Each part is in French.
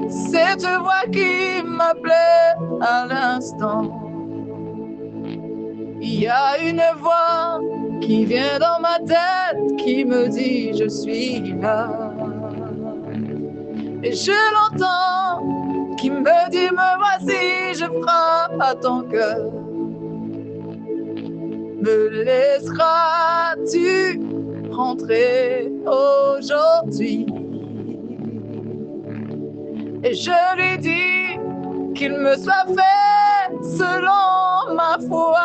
Cette voix qui m'appelait à l'instant. Il y a une voix qui vient dans ma tête, qui me dit je suis là. Et je l'entends, qui me dit me voici, je frappe à ton cœur. Me laisseras-tu rentrer aujourd'hui? Et je lui dis qu'il me soit fait selon ma foi.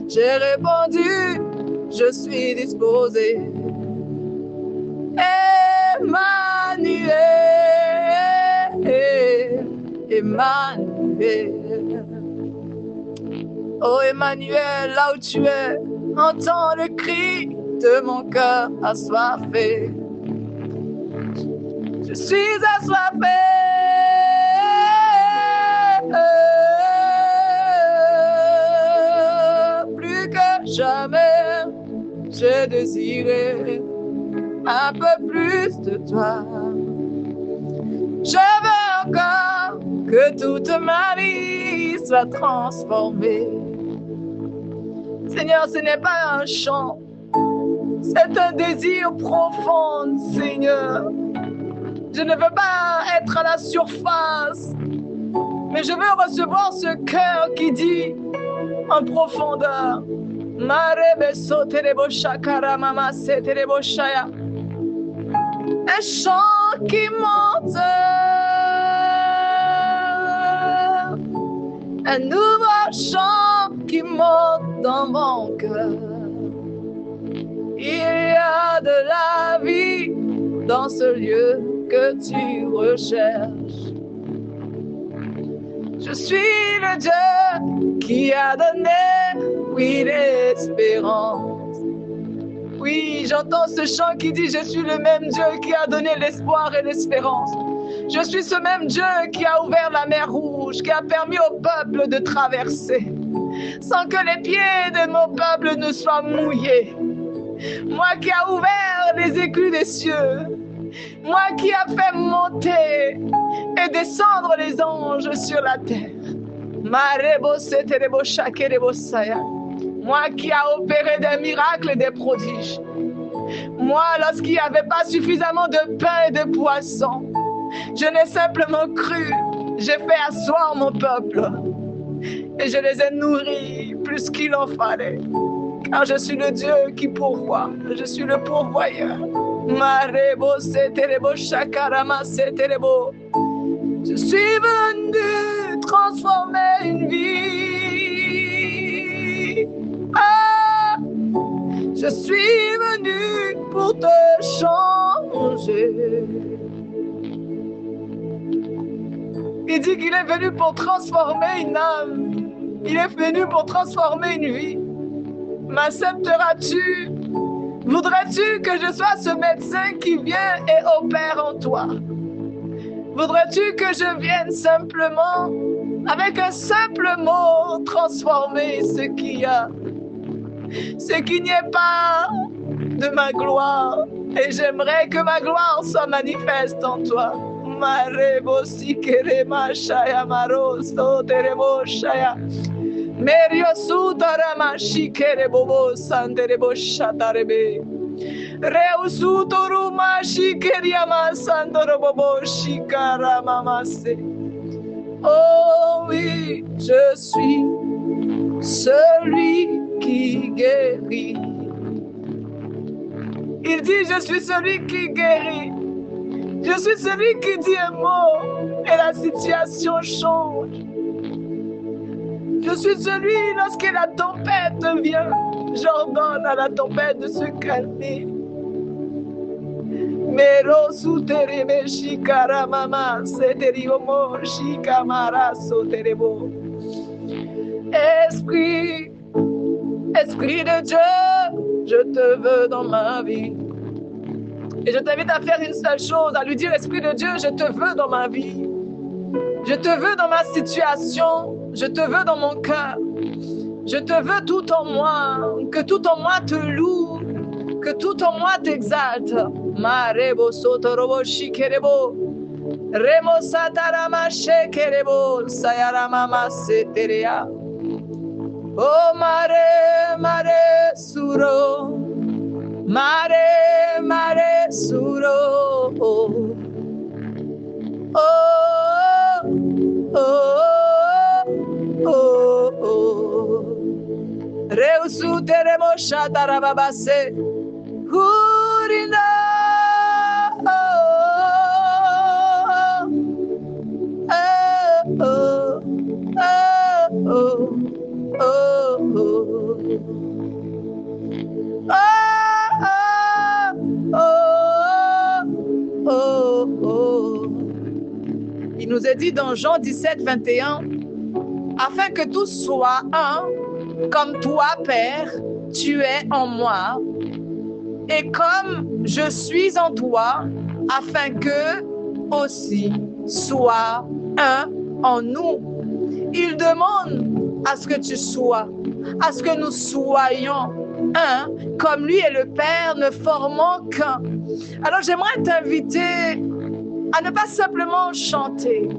J'ai répondu, je suis disposé. Emmanuel, Emmanuel. Oh Emmanuel, là où tu es, entends le cri de mon cœur assoiffé. Je suis assoiffé. Plus que jamais, j'ai désiré un peu plus de toi. Je veux encore que toute ma vie soit transformée. Seigneur, ce n'est pas un chant, c'est un désir profond, Seigneur. Je ne veux pas être à la surface, mais je veux recevoir ce cœur qui dit en profondeur. Un chant qui monte, un nouveau chant qui monte dans mon cœur. Il y a de la vie dans ce lieu que tu recherches. Je suis le Dieu qui a donné, oui, l'espérance. Oui, j'entends ce chant qui dit, je suis le même Dieu qui a donné l'espoir et l'espérance. Je suis ce même Dieu qui a ouvert la mer Rouge, qui a permis au peuple de traverser, sans que les pieds de mon peuple ne soient mouillés. Moi qui a ouvert les écluses des cieux, moi qui a fait monter et descendre les anges sur la terre. Moi qui a opéré des miracles et des prodiges. Moi, lorsqu'il n'y avait pas suffisamment de pain et de poisson, je n'ai simplement cru. J'ai fait asseoir mon peuple et je les ai nourris plus qu'il en fallait. Car je suis le Dieu qui pourvoit. Je suis le pourvoyeur. Je suis venu transformer une vie. Ah, je suis venu pour te changer. Il dit qu'il est venu pour transformer une âme. Il est venu pour transformer une vie. M'accepteras-tu? Voudrais-tu que je sois ce médecin qui vient et opère en toi? Voudrais-tu que je vienne simplement, avec un simple mot, transformer ce qu'il y a? Ce qu'il n'y ait pas de ma gloire. Et j'aimerais que ma gloire soit manifeste en toi. Oh oui, je suis celui qui guérit. Il dit, je suis celui qui guérit. Je suis celui qui dit un mot et la situation change. Je suis celui, lorsque la tempête vient, j'ordonne à la tempête de se calmer. Mero sutereme shikara mama seteriomo shikamara soterebo. Esprit, Esprit de Dieu, je te veux dans ma vie. Et je t'invite à faire une seule chose, à lui dire, Esprit de Dieu, je te veux dans ma vie. Je te veux dans ma situation. Je te veux dans mon cœur. Je te veux tout en moi. Que tout en moi te loue. Que tout en moi t'exalte. Marebo sotorobo shikerebo. Remo satarama shekerebo. Sayarama seterea. Oh mare, mare suro. Mare, mare suro. Oh, oh, oh, oh. Reusu teremo shatarababase. Hurina. Oh, oh, oh, oh, oh. Il nous est dit dans Jean 17, 21, afin que tous soient un, comme toi, Père, tu es en moi, et comme je suis en toi, afin que aussi soient un en nous. Il demande à ce que tu sois, à ce que nous soyons un, comme lui et le Père ne formant qu'un. Alors j'aimerais t'inviter à ne pas simplement chanter,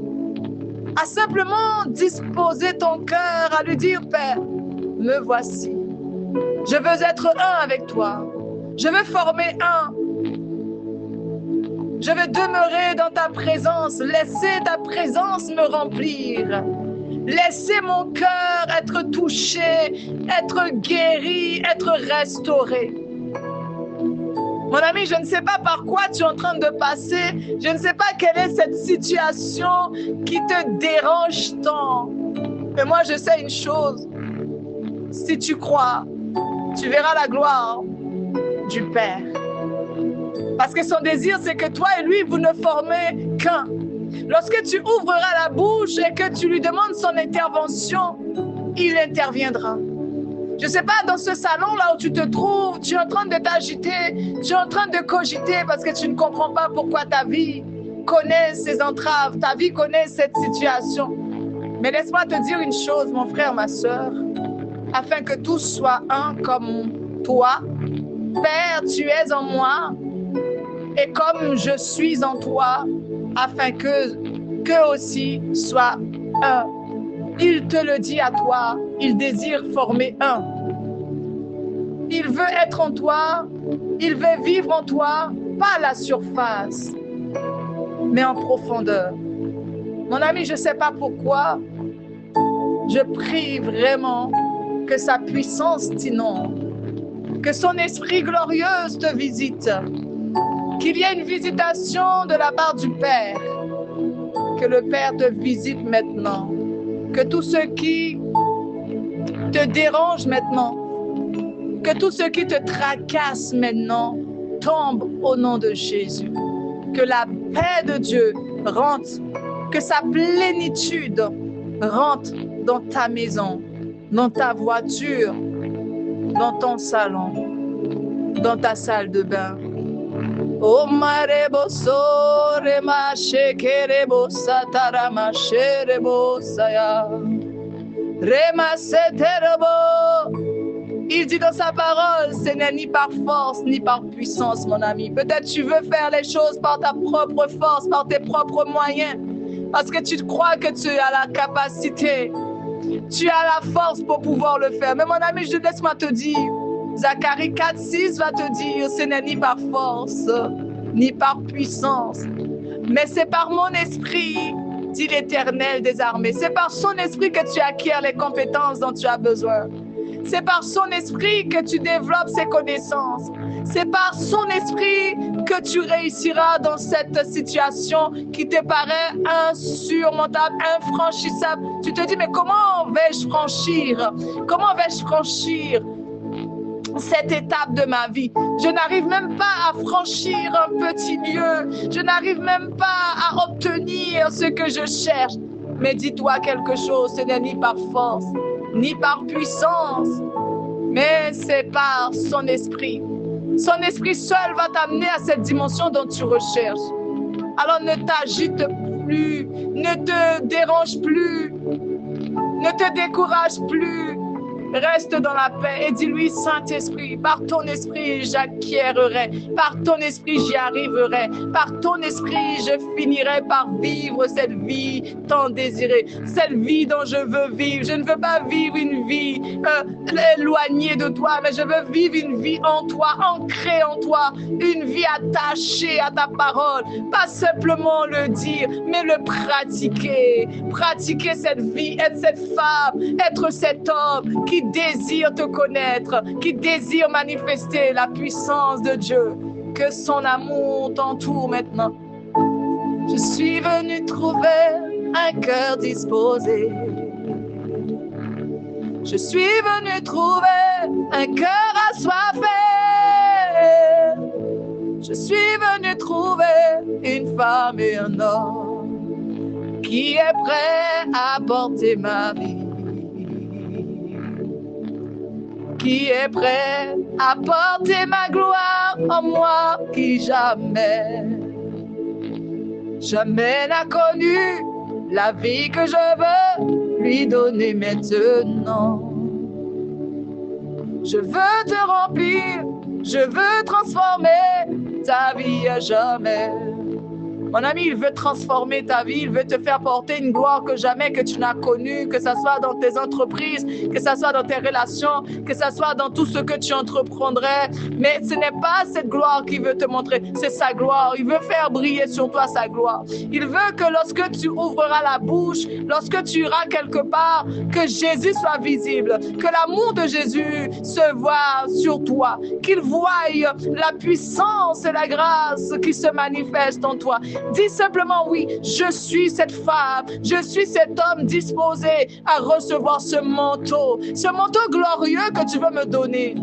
à simplement disposer ton cœur, à lui dire, Père, me voici. Je veux être un avec toi. Je veux former un. Je veux demeurer dans ta présence. Laisser ta présence me remplir. Laisser mon cœur être touché, être guéri, être restauré. Mon ami, je ne sais pas par quoi tu es en train de passer. Je ne sais pas quelle est cette situation qui te dérange tant. Mais moi, je sais une chose. Si tu crois, tu verras la gloire du Père. Parce que son désir, c'est que toi et lui, vous ne formez qu'un. Lorsque tu ouvriras la bouche et que tu lui demandes son intervention, il interviendra. Je ne sais pas, dans ce salon là où tu te trouves, tu es en train de t'agiter, tu es en train de cogiter parce que tu ne comprends pas pourquoi ta vie connaît ces entraves, ta vie connaît cette situation. Mais laisse-moi te dire une chose, mon frère, ma soeur, afin que tous soient un comme toi. Père, tu es en moi, et comme je suis en toi, afin que aussi soit un. Il te le dit à toi, il désire former un. Il veut être en toi, il veut vivre en toi, pas à la surface, mais en profondeur. Mon ami, je ne sais pas pourquoi, je prie vraiment que sa puissance t'inonde, que son esprit glorieux te visite, qu'il y ait une visitation de la part du Père, que le Père te visite maintenant, que tout ce qui te dérange maintenant, que tout ce qui te tracasse maintenant tombe au nom de Jésus, que la paix de Dieu rentre, que sa plénitude rentre dans ta maison, dans ta voiture, dans ton salon, dans ta salle de bain. Oh marebo sore ma shekerebo satara ma sherebo saya rema seterebo. Il dit dans sa parole, ce n'est ni par force ni par puissance, mon ami. Peut-être tu veux faire les choses par ta propre force, par tes propres moyens, parce que tu crois que tu as la capacité, tu as la force pour pouvoir le faire. Mais mon ami, laisse-moi te dire, Zacharie 4:6 va te dire, ce n'est ni par force, ni par puissance, mais c'est par mon esprit, dit l'Éternel des armées. C'est par son esprit que tu acquiers les compétences dont tu as besoin. C'est par son esprit que tu développes ces connaissances. C'est par son esprit que tu réussiras dans cette situation qui te paraît insurmontable, infranchissable. Tu te dis, mais comment vais-je franchir? Comment vais-je franchir cette étape de ma vie? Je n'arrive même pas à franchir un petit lieu. Je n'arrive même pas à obtenir ce que je cherche. Mais dis-toi quelque chose, ce n'est ni par force, ni par puissance, mais c'est par son esprit. Son esprit seul va t'amener à cette dimension dont tu recherches. Alors ne t'agite plus, ne te dérange plus, ne te décourage plus. Reste dans la paix et dis-lui, Saint-Esprit, par ton esprit, j'acquérerai. Par ton esprit, j'y arriverai. Par ton esprit, je finirai par vivre cette vie tant désirée. Cette vie dont je veux vivre. Je ne veux pas vivre une vie éloignée de toi, mais je veux vivre une vie en toi, ancrée en toi. Une vie attachée à ta parole. Pas simplement le dire, mais le pratiquer. Pratiquer cette vie, être cette femme, être cet homme qui désire te connaître, qui désire manifester la puissance de Dieu. Que son amour t'entoure maintenant. Je suis venu trouver un cœur disposé. Je suis venu trouver un cœur assoiffé. Je suis venu trouver une femme et un homme qui est prêt à porter ma vie. Qui est prêt à porter ma gloire en moi, qui jamais n'a connu la vie que je veux lui donner maintenant. Je veux te remplir, je veux transformer ta vie à jamais. Mon ami, il veut transformer ta vie, il veut te faire porter une gloire que jamais que tu n'as connue, que ça soit dans tes entreprises, que ça soit dans tes relations, que ça soit dans tout ce que tu entreprendrais. Mais ce n'est pas cette gloire qu'il veut te montrer, c'est sa gloire. Il veut faire briller sur toi sa gloire. Il veut que lorsque tu ouvriras la bouche, lorsque tu iras quelque part, que Jésus soit visible, que l'amour de Jésus se voit sur toi, qu'il voie la puissance et la grâce qui se manifeste en toi. Dis simplement oui, je suis cette femme, je suis cet homme disposé à recevoir ce manteau glorieux que tu veux me donner.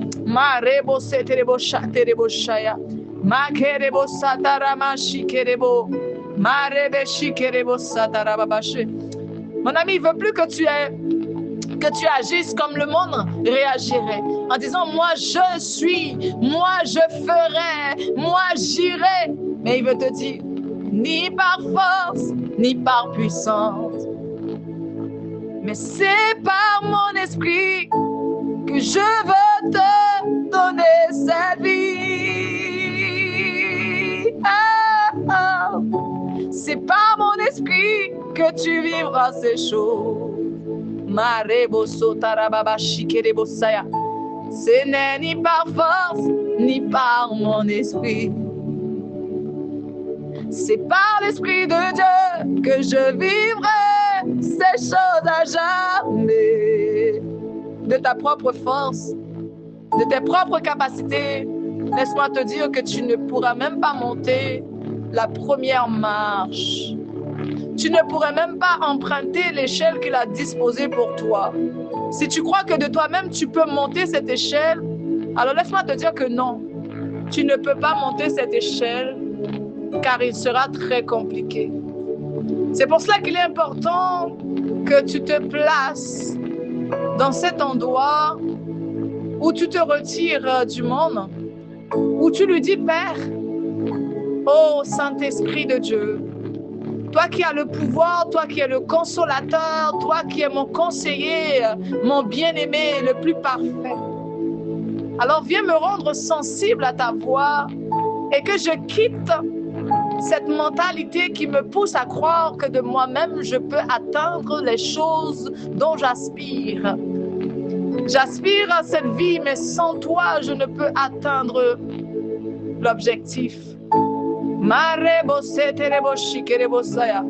Mon ami, il veut plus que tu agisses comme le monde réagirait, en disant moi je suis, moi je ferai, moi j'irai. Mais il veut te dire, ni par force, ni par puissance, mais c'est par mon esprit que je veux te donner cette vie. C'est par mon esprit que tu vivras ces choses. Ce n'est ni par force, ni par mon esprit. C'est par l'Esprit de Dieu que je vivrai ces choses à jamais. De ta propre force, de tes propres capacités, laisse-moi te dire que tu ne pourras même pas monter la première marche. Tu ne pourrais même pas emprunter l'échelle qu'il a disposée pour toi. Si tu crois que de toi-même tu peux monter cette échelle, alors laisse-moi te dire que non. Tu ne peux pas monter cette échelle car il sera très compliqué. C'est pour cela qu'il est important que tu te places dans cet endroit où tu te retires du monde, où tu lui dis, Père, ô Saint-Esprit de Dieu, toi qui as le pouvoir, toi qui es le consolateur, toi qui es mon conseiller, mon bien-aimé, le plus parfait. Alors viens me rendre sensible à ta voix et que je quitte cette mentalité qui me pousse à croire que de moi-même, je peux atteindre les choses dont j'aspire. J'aspire à cette vie, mais sans toi, je ne peux atteindre l'objectif. Marebo seterebo shikerebo saya.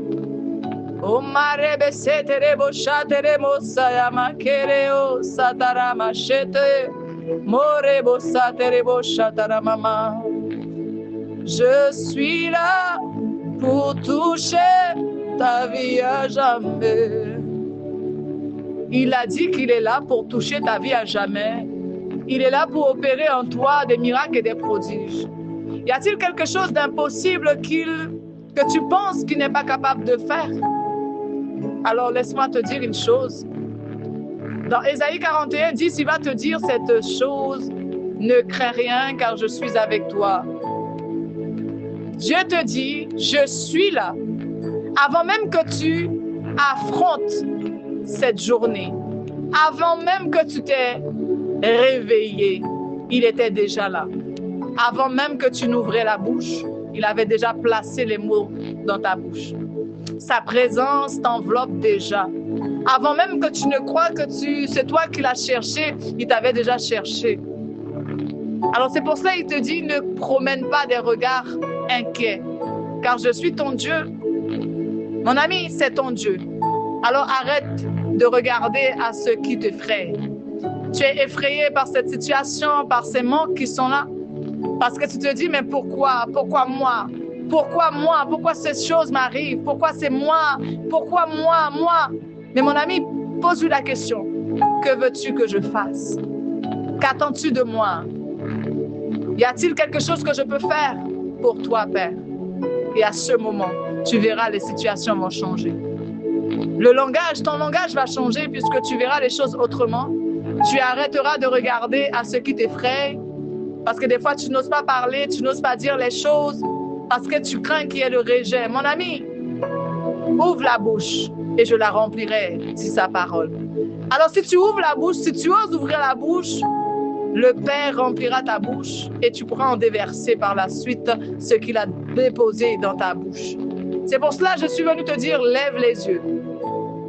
O marebe seterebo shaterebo saya makereo satara machete. Morebo saterebo shatara mama. Je suis là pour toucher ta vie à jamais. Il a dit qu'il est là pour toucher ta vie à jamais. Il est là pour opérer en toi des miracles et des prodiges. Y a-t-il quelque chose d'impossible que tu penses qu'il n'est pas capable de faire? Alors laisse-moi te dire une chose. Dans Ésaïe 41, 10, il va te dire cette chose. Ne crains rien car je suis avec toi. Dieu te dit, je suis là. Avant même que tu affrontes cette journée, Avant même que tu t'aies réveillé, il était déjà là. Avant même que tu n'ouvrais la bouche, il avait déjà placé les mots dans ta bouche. Sa présence t'enveloppe déjà. Avant même que tu ne crois que c'est toi qui l'as cherché, il t'avait déjà cherché. Alors c'est pour cela qu'il te dit, ne promène pas des regards inquiets, car je suis ton Dieu. Mon ami, c'est ton Dieu. Alors arrête de regarder à ceux qui t'effraient. Tu es effrayé par cette situation, par ces manques qui sont là. Parce que tu te dis, mais pourquoi? Pourquoi moi? Pourquoi moi? Pourquoi ces choses m'arrivent? Pourquoi c'est moi? Pourquoi moi? Mais mon ami, pose-lui la question. Que veux-tu que je fasse? Qu'attends-tu de moi? Y a-t-il quelque chose que je peux faire pour toi, Père? Et à ce moment, tu verras, les situations vont changer. Ton langage va changer puisque tu verras les choses autrement. Tu arrêteras de regarder à ce qui t'effraie. Parce que des fois, tu n'oses pas parler, tu n'oses pas dire les choses parce que tu crains qu'il y ait le rejet. Mon ami, ouvre la bouche et je la remplirai, dit sa parole. Alors, si tu ouvres la bouche, si tu oses ouvrir la bouche, le Père remplira ta bouche et tu pourras en déverser par la suite ce qu'il a déposé dans ta bouche. C'est pour cela que je suis venue te dire, lève les yeux.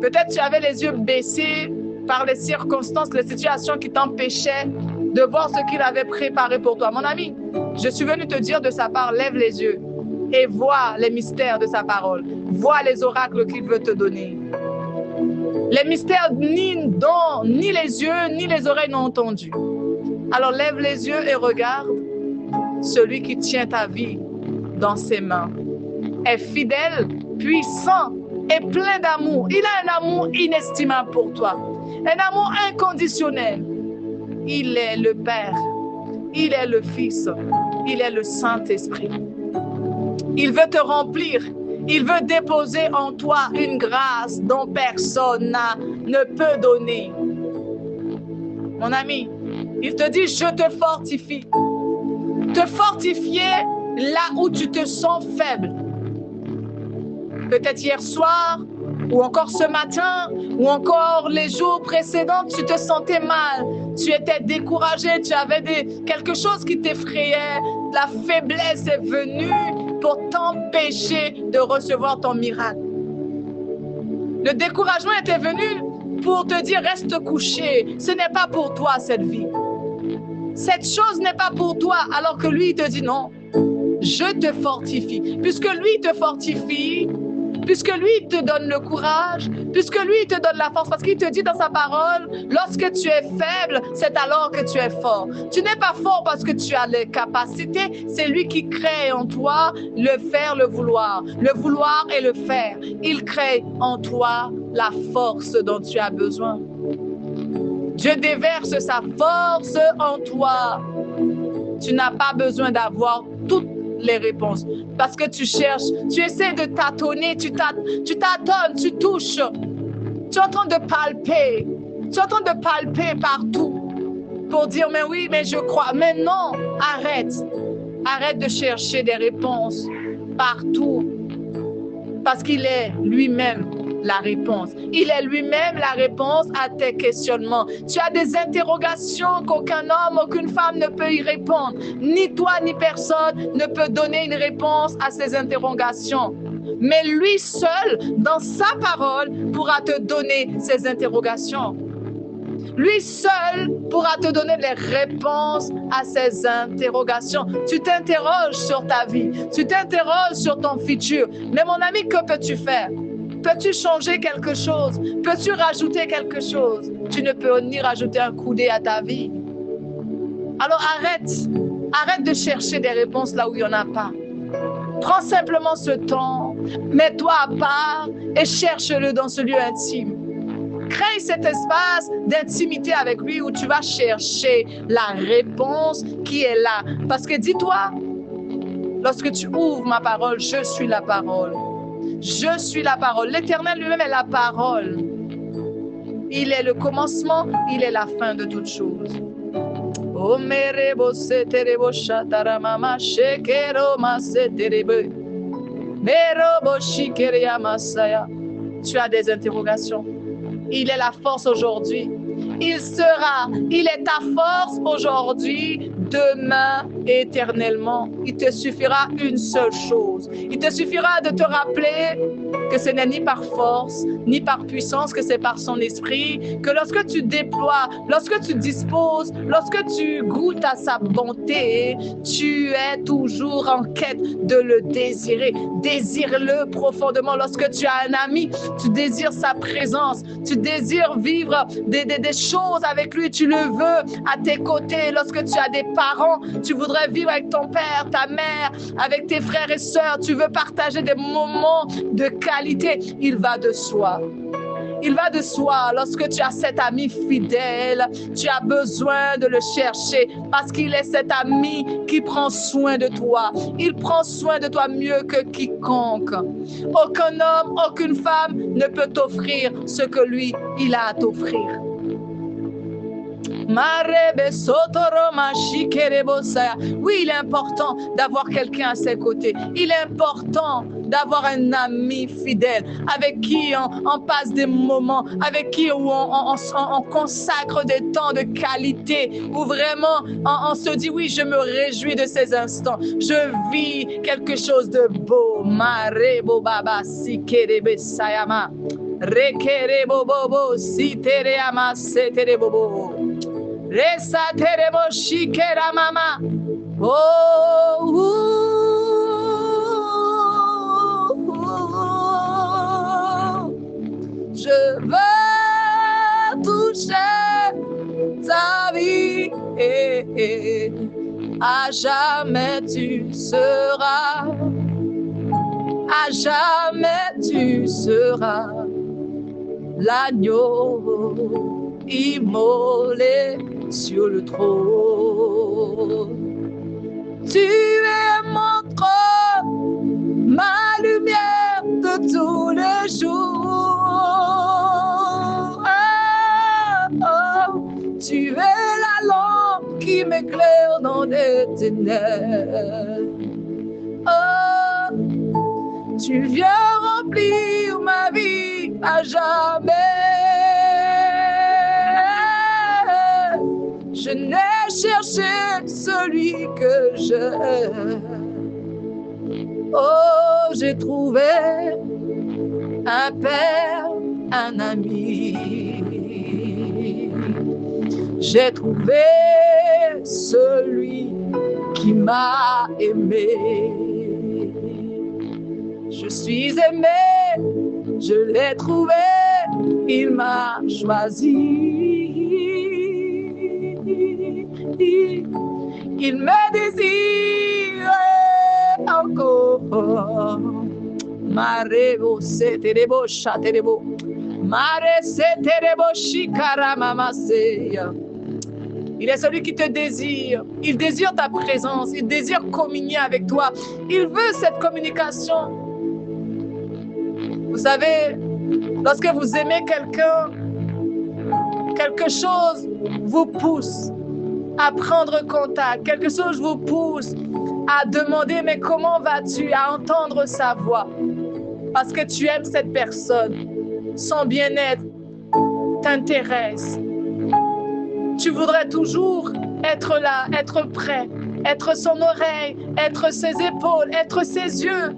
Peut-être tu avais les yeux baissés par les circonstances, les situations qui t'empêchaient de voir ce qu'il avait préparé pour toi. Mon ami, je suis venue te dire de sa part, lève les yeux et vois les mystères de sa parole. Vois les oracles qu'il veut te donner. Les mystères ni les yeux ni les oreilles n'ont entendu. Alors lève les yeux et regarde celui qui tient ta vie dans ses mains. Est fidèle, puissant et plein d'amour. Il a un amour inestimable pour toi. Un amour inconditionnel. Il est le Père. Il est le Fils. Il est le Saint-Esprit. Il veut te remplir. Il veut déposer en toi une grâce dont personne ne peut donner. Mon ami, il te dit, je te fortifie. Te fortifier là où tu te sens faible. Peut-être hier soir, ou encore ce matin, ou encore les jours précédents, tu te sentais mal. Tu étais découragé, tu avais quelque chose qui t'effrayait. La faiblesse est venue pour t'empêcher de recevoir ton miracle. Le découragement était venu pour te dire, reste couché. Ce n'est pas pour toi cette vie. Cette chose n'est pas pour toi, alors que lui, il te dit non. Je te fortifie. Puisque lui te fortifie, puisque lui te donne le courage, puisque lui te donne la force, parce qu'il te dit dans sa parole, lorsque tu es faible, c'est alors que tu es fort. Tu n'es pas fort parce que tu as les capacités, c'est lui qui crée en toi le faire, le vouloir et le faire. Il crée en toi la force dont tu as besoin. Dieu déverse sa force en toi. Tu n'as pas besoin d'avoir toutes les réponses. Parce que tu cherches, tu essaies de tâtonner, tu tâtonnes, tu touches. Tu es en train de palper. Tu es en train de palper partout pour dire, mais oui, mais je crois. Mais non, arrête. Arrête de chercher des réponses partout. Parce qu'il est lui-même la réponse. Il est lui-même la réponse à tes questionnements. Tu as des interrogations qu'aucun homme, aucune femme ne peut y répondre. Ni toi, ni personne ne peut donner une réponse à ces interrogations. Mais lui seul, dans sa parole, pourra te donner ces interrogations. Lui seul pourra te donner les réponses à ces interrogations. Tu t'interroges sur ta vie. Tu t'interroges sur ton futur. Mais mon ami, que peux-tu faire? Peux-tu changer quelque chose? Peux-tu rajouter quelque chose? Tu ne peux ni rajouter un coudé à ta vie. Alors arrête de chercher des réponses là où il n'y en a pas. Prends simplement ce temps, mets-toi à part et cherche-le dans ce lieu intime. Crée cet espace d'intimité avec lui où tu vas chercher la réponse qui est là. Parce que dis-toi, lorsque tu ouvres ma parole, je suis la parole. Je suis la parole. L'Éternel lui-même est la parole. Il est le commencement, il est la fin de toutes choses. Tu as des interrogations. Il est la force aujourd'hui. il est ta force aujourd'hui, demain, éternellement. Il te suffira une seule chose. Il te suffira de te rappeler que ce n'est ni par force, ni par puissance, que c'est par son esprit, que lorsque tu déploies, lorsque tu disposes, lorsque tu goûtes à sa bonté, tu es toujours en quête de le désirer. Désire-le profondément. Lorsque tu as un ami, tu désires sa présence, tu désires vivre des choses avec lui, tu le veux à tes côtés. Lorsque tu as des parents, tu voudrais vivre avec ton père, ta mère, avec tes frères et sœurs, tu veux partager des moments de qualité. Il va de soi. Il va de soi, lorsque tu as cet ami fidèle, tu as besoin de le chercher parce qu'il est cet ami qui prend soin de toi. Il prend soin de toi mieux que quiconque. Aucun homme, aucune femme ne peut t'offrir ce que lui, il a à t'offrir. Oui, il est important d'avoir quelqu'un à ses côtés. Il est important d'avoir un ami fidèle avec qui on passe des moments, avec qui on consacre des temps de qualité, où vraiment on se dit oui, je me réjouis de ces instants. Je vis quelque chose de beau. Marebo baba sikerebe sayama. Rekerebo bobo sitereyama seterebo. Resa terebo shikera mama. Je veux toucher ta vie. À jamais tu seras. À jamais tu seras l'agneau immolé sur le trône. Tu es mon trône, ma lumière de tous les jours. Tu es la lampe qui m'éclaire dans les ténèbres. Tu viens remplir ma vie à jamais. Je n'ai cherché celui que j'aime. Oh, j'ai trouvé un père, un ami. J'ai trouvé celui qui m'a aimé. Je suis aimé, je l'ai trouvé, il m'a choisi. Il me désire encore. Marebo seterebo chaterebo. Mare seterebo shikara mamaseya. Il est celui qui te désire. Il désire ta présence. Il désire communier avec toi. Il veut cette communication. Vous savez, lorsque vous aimez quelqu'un, quelque chose vous pousse à prendre contact. Quelque chose vous pousse à demander, mais comment vas-tu? À entendre sa voix. Parce que tu aimes cette personne. Son bien-être t'intéresse. Tu voudrais toujours être là, être prêt, être son oreille, être ses épaules, être ses yeux,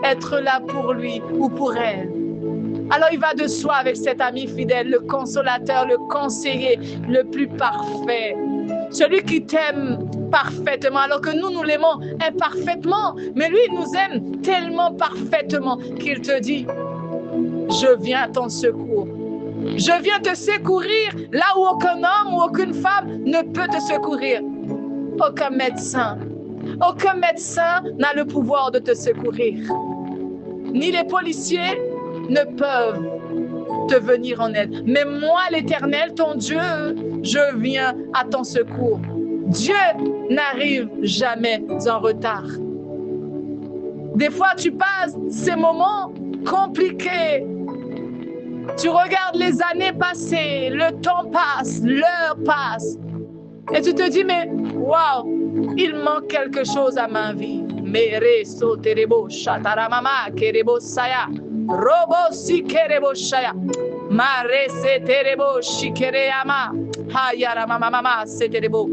être là pour lui ou pour elle. Alors il va de soi avec cet ami fidèle, le consolateur, le conseiller, le plus parfait. Celui qui t'aime parfaitement, alors que nous l'aimons imparfaitement. Mais lui, il nous aime tellement parfaitement qu'il te dit, je viens à ton secours. Je viens te secourir là où aucun homme ou aucune femme ne peut te secourir. Aucun médecin n'a le pouvoir de te secourir. Ni les policiers ne peuvent te venir en aide. Mais moi, l'Éternel, ton Dieu, je viens à ton secours. Dieu n'arrive jamais en retard. Des fois, tu passes ces moments compliqués. Tu regardes les années passées, le temps passe, l'heure passe. Et tu te dis, mais waouh, il manque quelque chose à ma vie. Mere so terebo shataramama kerebo saya. Robo si kerebo shaya. Mare seterebo shikereyama. Hayara mama mama seterebo.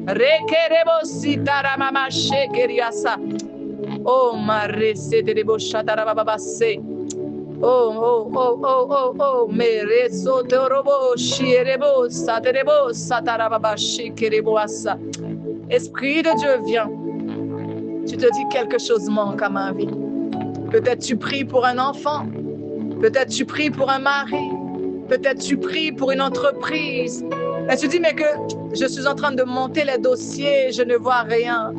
Rekerebo sitara mama shekeriasa. Oh mare seterebo shatarababase. Oh, mere sotorobo shierebo saterebo satarababa shikerebo asa. Esprit de Dieu, viens. Tu te dis quelque chose manque à ma vie. Peut-être tu pries pour un enfant. Peut-être tu pries pour un mari. Peut-être tu pries pour une entreprise. Et tu dis, mais que je suis en train de monter les dossiers, je ne vois rien.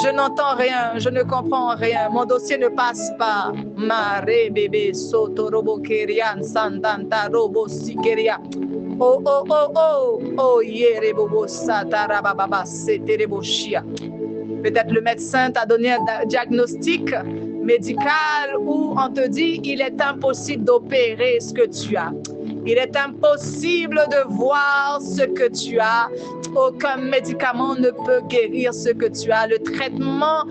Je n'entends rien, je ne comprends rien. Mon dossier ne passe pas. Mare bébé sotorobo kerian santanta robo sikeria. Oh, oh, oh, oh, oh, yerebobo satarababa seterebo shia. Peut-être le médecin t'a donné un diagnostic médical où on te dit il est impossible d'opérer ce que tu as. Il est impossible de voir ce que tu as. Aucun médicament ne peut guérir ce que tu as. Le traitement,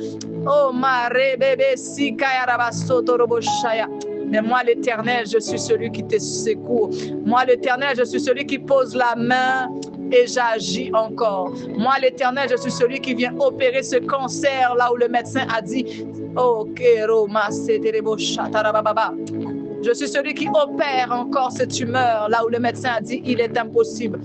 oh mare bébé sikayaraba sotorobo shaya. Mais moi, l'Éternel, je suis celui qui te secourt. Moi, l'Éternel, je suis celui qui pose la main et j'agis encore. Moi, l'Éternel, je suis celui qui vient opérer ce cancer là où le médecin a dit oh, je suis celui qui opère encore cette tumeur là où le médecin a dit il est impossible.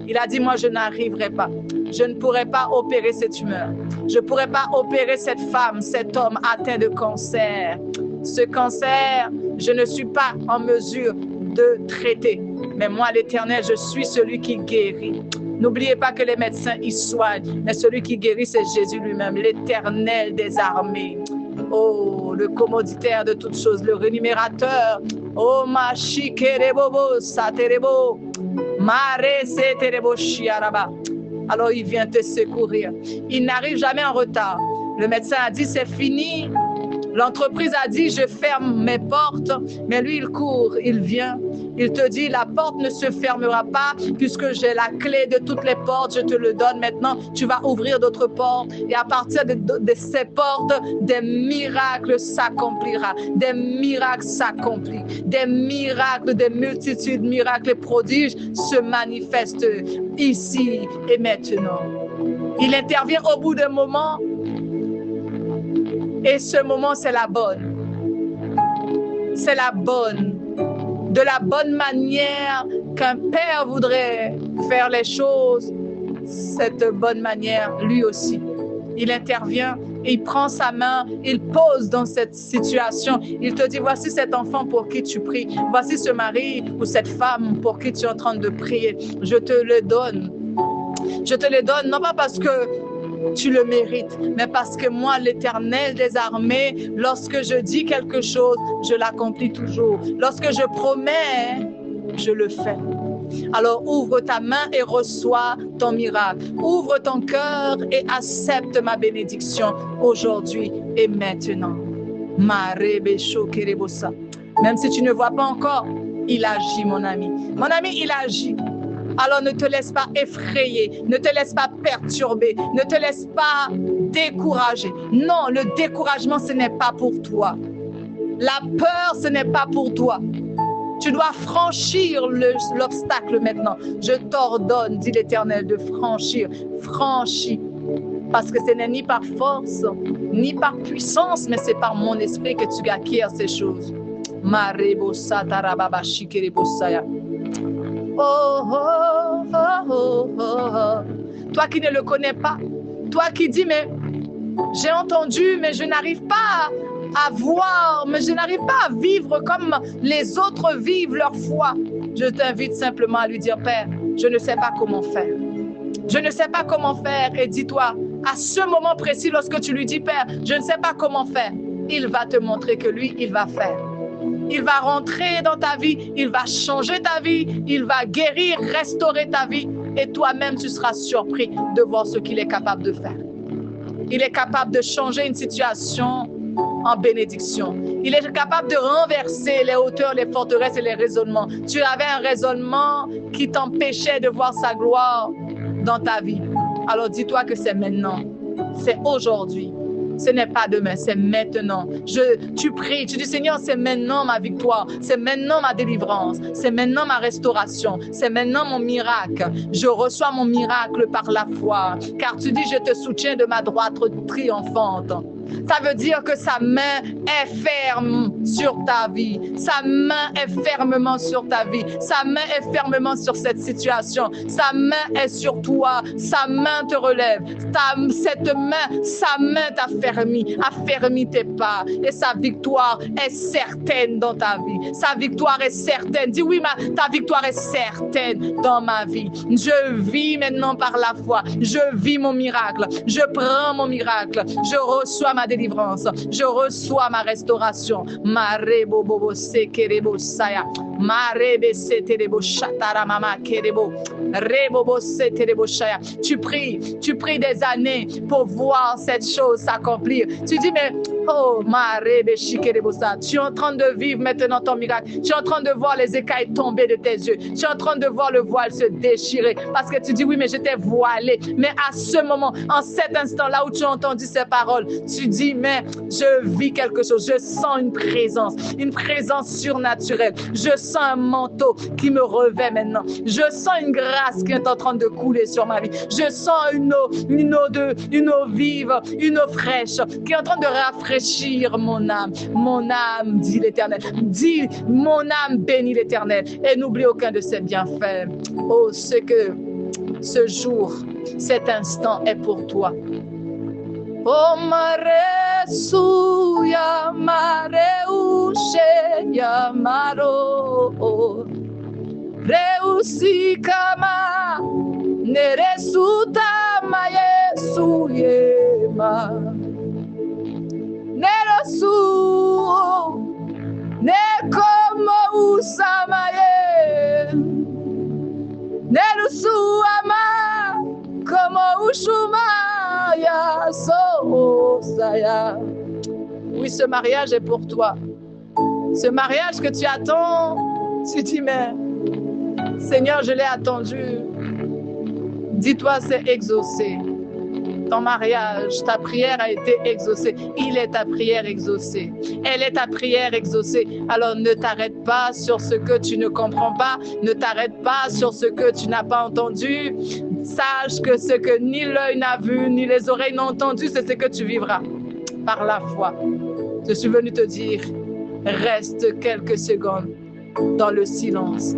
Il a dit, moi, je n'arriverai pas. Je ne pourrai pas opérer cette tumeur. Je ne pourrai pas opérer cette femme, cet homme atteint de cancer. Ce cancer, je ne suis pas en mesure de traiter. Mais moi, l'Éternel, je suis celui qui guérit. N'oubliez pas que les médecins, ils soignent. Mais celui qui guérit, c'est Jésus lui-même, l'Éternel des armées. Oh, le commoditaire de toutes choses, le rémunérateur. Oh, ma chikerebobo, saterebo. Alors il vient te secourir. Il n'arrive jamais en retard. Le médecin a dit c'est fini. L'entreprise a dit je ferme mes portes. Mais lui il court, il vient. Il te dit la porte ne se fermera pas puisque j'ai la clé de toutes les portes. Je te le donne maintenant. Tu vas ouvrir d'autres portes. Et à partir de ces portes, des miracles s'accomplira. Des miracles s'accomplissent. Des miracles, des multitudes de miracles et prodiges se manifestent ici et maintenant. Il intervient au bout d'un moment. Et ce moment, c'est la bonne. C'est la bonne. De la bonne manière qu'un père voudrait faire les choses, cette bonne manière, lui aussi. Il intervient, il prend sa main, il pose dans cette situation. Il te dit, voici cet enfant pour qui tu pries. Voici ce mari ou cette femme pour qui tu es en train de prier. Je te le donne. Je te le donne, non pas parce que tu le mérites, mais parce que moi, l'Éternel des armées, lorsque je dis quelque chose, je l'accomplis toujours. Lorsque je promets, je le fais. Alors ouvre ta main et reçois ton miracle. Ouvre ton cœur et accepte ma bénédiction aujourd'hui et maintenant. Même si tu ne vois pas encore, il agit, mon ami. Mon ami, il agit. Alors ne te laisse pas effrayer, ne te laisse pas perturber, ne te laisse pas décourager. Non, le découragement, ce n'est pas pour toi. La peur, ce n'est pas pour toi. Tu dois franchir l'obstacle maintenant. Je t'ordonne, dit l'Éternel, de franchir. Franchis. Parce que ce n'est ni par force, ni par puissance, mais c'est par mon esprit que tu acquiers ces choses. Oh, oh, oh, oh, oh. Toi qui ne le connais pas, toi qui dis, mais j'ai entendu, mais je n'arrive pas à voir, mais je n'arrive pas à vivre comme les autres vivent leur foi. Je t'invite simplement à lui dire, Père, je ne sais pas comment faire. Je ne sais pas comment faire. Et dis-toi, à ce moment précis, lorsque tu lui dis, Père, je ne sais pas comment faire, il va te montrer que lui, il va faire. Il va rentrer dans ta vie, il va changer ta vie, il va guérir, restaurer ta vie et toi-même tu seras surpris de voir ce qu'il est capable de faire. Il est capable de changer une situation en bénédiction. Il est capable de renverser les hauteurs, les forteresses et les raisonnements. Tu avais un raisonnement qui t'empêchait de voir sa gloire dans ta vie. Alors dis-toi que c'est maintenant, c'est aujourd'hui. Ce n'est pas demain, c'est maintenant. Tu pries, tu dis Seigneur, c'est maintenant ma victoire, c'est maintenant ma délivrance, c'est maintenant ma restauration, c'est maintenant mon miracle. Je reçois mon miracle par la foi, car tu dis je te soutiens de ma droite triomphante. Ça veut dire que sa main est ferme sur ta vie. Sa main est fermement sur ta vie. Sa main est fermement sur cette situation. Sa main est sur toi. Sa main te relève. Cette main, sa main affermit tes pas. Et sa victoire est certaine dans ta vie. Sa victoire est certaine. Dis oui, ta victoire est certaine dans ma vie. Je vis maintenant par la foi. Je vis mon miracle. Je prends mon miracle. Je reçois ma délivrance. Je reçois ma restauration. Marebo bobo sekerebo saya. Marebe seterebo shatara mama kerebo. Rebobo seterebo shaya. Tu pries des années pour voir cette chose s'accomplir. Tu dis mais oh marebe shikerebo sa. Tu es en train de vivre maintenant ton miracle. Tu es en train de voir les écailles tomber de tes yeux. Tu es en train de voir le voile se déchirer parce que tu dis oui mais j'étais voilée. Mais à ce moment, en cet instant là où tu as entendu ces paroles, tu dis mais je vis quelque chose, je sens une présence surnaturelle, je sens un manteau qui me revêt maintenant, je sens une grâce qui est en train de couler sur ma vie, je sens une eau vive, une eau fraîche qui est en train de rafraîchir mon âme, dit l'Éternel, dit mon âme bénit l'Éternel et n'oublie aucun de ses bienfaits. Oh, ce que ce jour, cet instant est pour toi. Oh mare suya mare ushe ya maro reusi kama neresuta ma Yesu yema neresu ne como usamaye neresu ama como ushuma. Oui, ce mariage est pour toi. Ce mariage que tu attends, tu dis, mais Seigneur, je l'ai attendu. Dis-toi, c'est exaucé. Ton mariage, ta prière a été exaucée. Il est ta prière exaucée. Elle est ta prière exaucée. Alors ne t'arrête pas sur ce que tu ne comprends pas. Ne t'arrête pas sur ce que tu n'as pas entendu. Sache que ce que ni l'œil n'a vu, ni les oreilles n'ont entendu, c'est ce que tu vivras par la foi. Je suis venu te dire, reste quelques secondes dans le silence.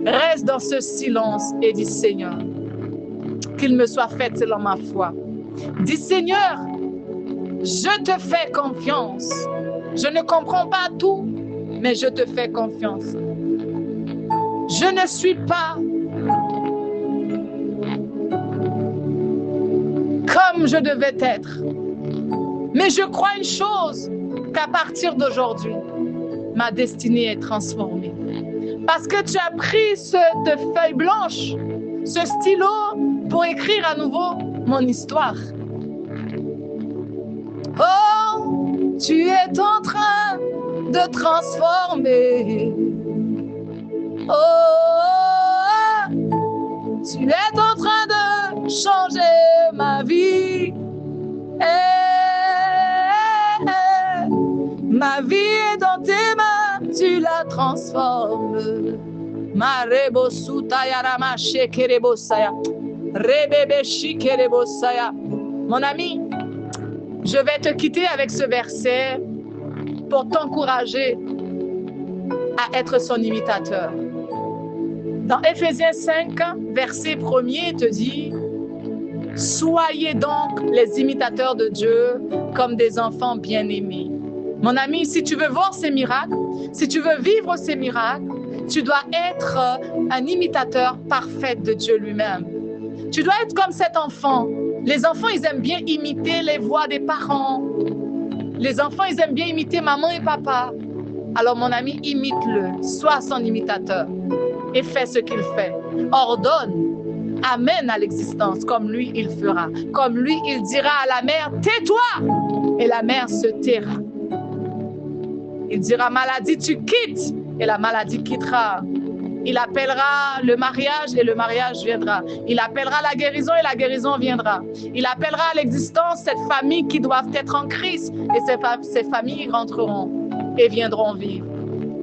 Reste dans ce silence et dis, Seigneur, qu'il me soit fait selon ma foi. Dis, Seigneur, je te fais confiance. Je ne comprends pas tout, mais je te fais confiance. Je ne suis pas comme je devais être. Mais je crois une chose, qu'à partir d'aujourd'hui, ma destinée est transformée. Parce que tu as pris cette feuille blanche, ce stylo, pour écrire à nouveau mon histoire. Oh, tu es en train de transformer. Oh, tu es en train de changer ma vie. Ma vie est dans tes mains, tu la transformes. Marebo sutaya rama shekerebo saya. Rebebe shikerebo saya. Mon ami, je vais te quitter avec ce verset pour t'encourager à être son imitateur. Dans Éphésiens 5, verset 1er, te dit: soyez donc les imitateurs de Dieu comme des enfants bien-aimés. Mon ami, si tu veux voir ces miracles, si tu veux vivre ces miracles, tu dois être un imitateur parfait de Dieu lui-même. Tu dois être comme cet enfant. Les enfants, ils aiment bien imiter les voix des parents. Les enfants, ils aiment bien imiter maman et papa. Alors mon ami, imite-le, sois son imitateur et fais ce qu'il fait. Ordonne, amène à l'existence comme lui, il fera. Comme lui, il dira à la mer, tais-toi, et la mer se taira. Il dira, maladie, tu quittes, et la maladie quittera. Il appellera le mariage et le mariage viendra. Il appellera la guérison et la guérison viendra. Il appellera à l'existence cette famille qui doivent être en Christ et ces familles rentreront et viendront vivre.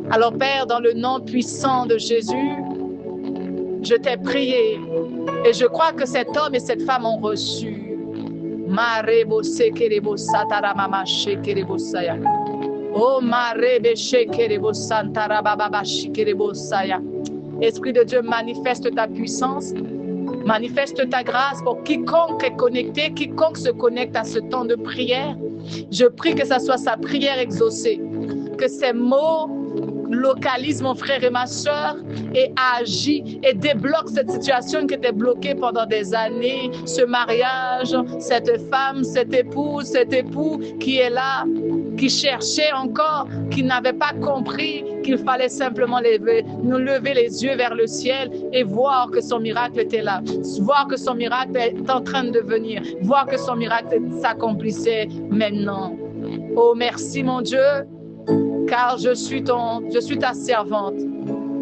Alors Père, dans le nom puissant de Jésus, je t'ai prié et je crois que cet homme et cette femme ont reçu. Oh, Esprit de Dieu, manifeste ta puissance, manifeste ta grâce pour quiconque est connecté, quiconque se connecte à ce temps de prière. Je prie que ça soit sa prière exaucée, que ces mots localisent mon frère et ma soeur et agit et débloque cette situation qui était bloquée pendant des années, ce mariage, cette femme, cette épouse, cet époux qui est là, qui cherchait encore, qui n'avait pas compris qu'il fallait simplement nous lever les yeux vers le ciel et voir que son miracle était là, voir que son miracle est en train de venir, voir que son miracle s'accomplissait maintenant. Oh, merci mon Dieu, car je suis ta servante.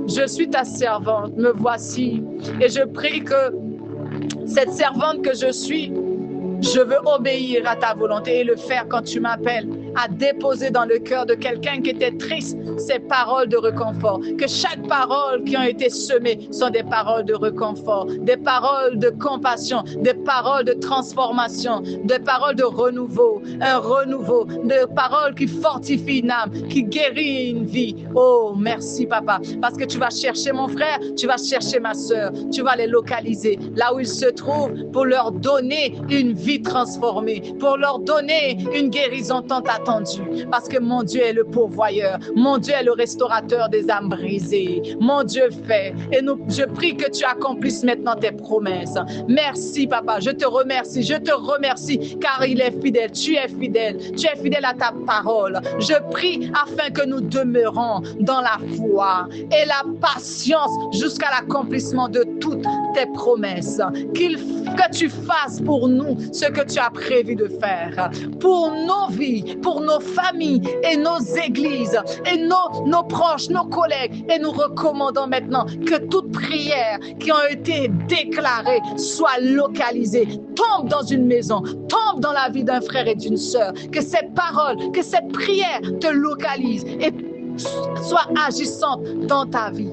Je suis ta servante, me voici. Et je prie que cette servante que je suis, je veux obéir à ta volonté et le faire quand tu m'appelles, à déposer dans le cœur de quelqu'un qui était triste ces paroles de réconfort. Que chaque parole qui a été semée sont des paroles de réconfort, des paroles de compassion, des paroles de transformation, des paroles de renouveau, un renouveau, des paroles qui fortifient une âme, qui guérit une vie. Oh, merci Papa, parce que tu vas chercher mon frère, tu vas chercher ma soeur, tu vas les localiser là où ils se trouvent pour leur donner une vie transformée, pour leur donner une guérison tant attendue. Parce que mon Dieu est le pourvoyeur, mon Dieu est le restaurateur des âmes brisées. Mon Dieu fait, et je prie que tu accomplisses maintenant tes promesses. Merci Papa, je te remercie car il est fidèle, tu es fidèle à ta parole. Je prie afin que nous demeurons dans la foi et la patience jusqu'à l'accomplissement de toutes tes promesses. Que tu fasses pour nous ce que tu as prévu de faire, pour nos vies, pour nos familles et nos églises et nos proches, nos collègues. Et nous recommandons maintenant que toute prière qui a été déclarée soit localisée, tombe dans une maison, tombe dans la vie d'un frère et d'une sœur, que cette parole, que cette prière te localise et soit agissante dans ta vie.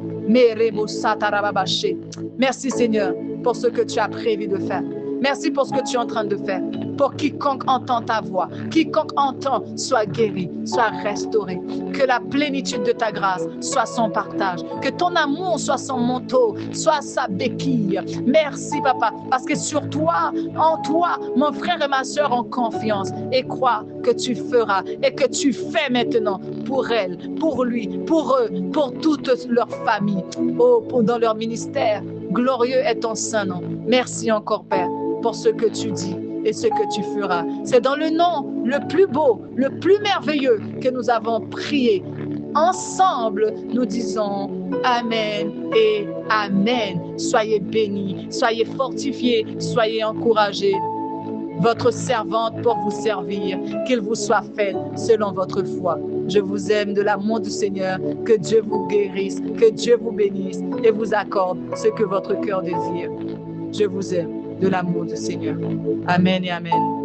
Merci Seigneur pour ce que tu as prévu de faire. Merci pour ce que tu es en train de faire. Pour quiconque entend ta voix, quiconque entend soit guéri, soit restauré. Que la plénitude de ta grâce soit son partage. Que ton amour soit son manteau, soit sa béquille. Merci Papa, parce que sur toi, en toi, mon frère et ma soeur ont confiance et croient que tu feras et que tu fais maintenant pour elle, pour lui, pour eux, pour toute leur famille, dans leur ministère. Glorieux est ton saint nom. Merci encore Père pour ce que tu dis et ce que tu feras. C'est dans le nom le plus beau, le plus merveilleux que nous avons prié. Ensemble, nous disons Amen et Amen. Soyez bénis, soyez fortifiés, soyez encouragés. Votre servante pour vous servir, qu'il vous soit fait selon votre foi. Je vous aime de l'amour du Seigneur. Que Dieu vous guérisse, que Dieu vous bénisse et vous accorde ce que votre cœur désire. Je vous aime de l'amour du Seigneur. Amen et Amen.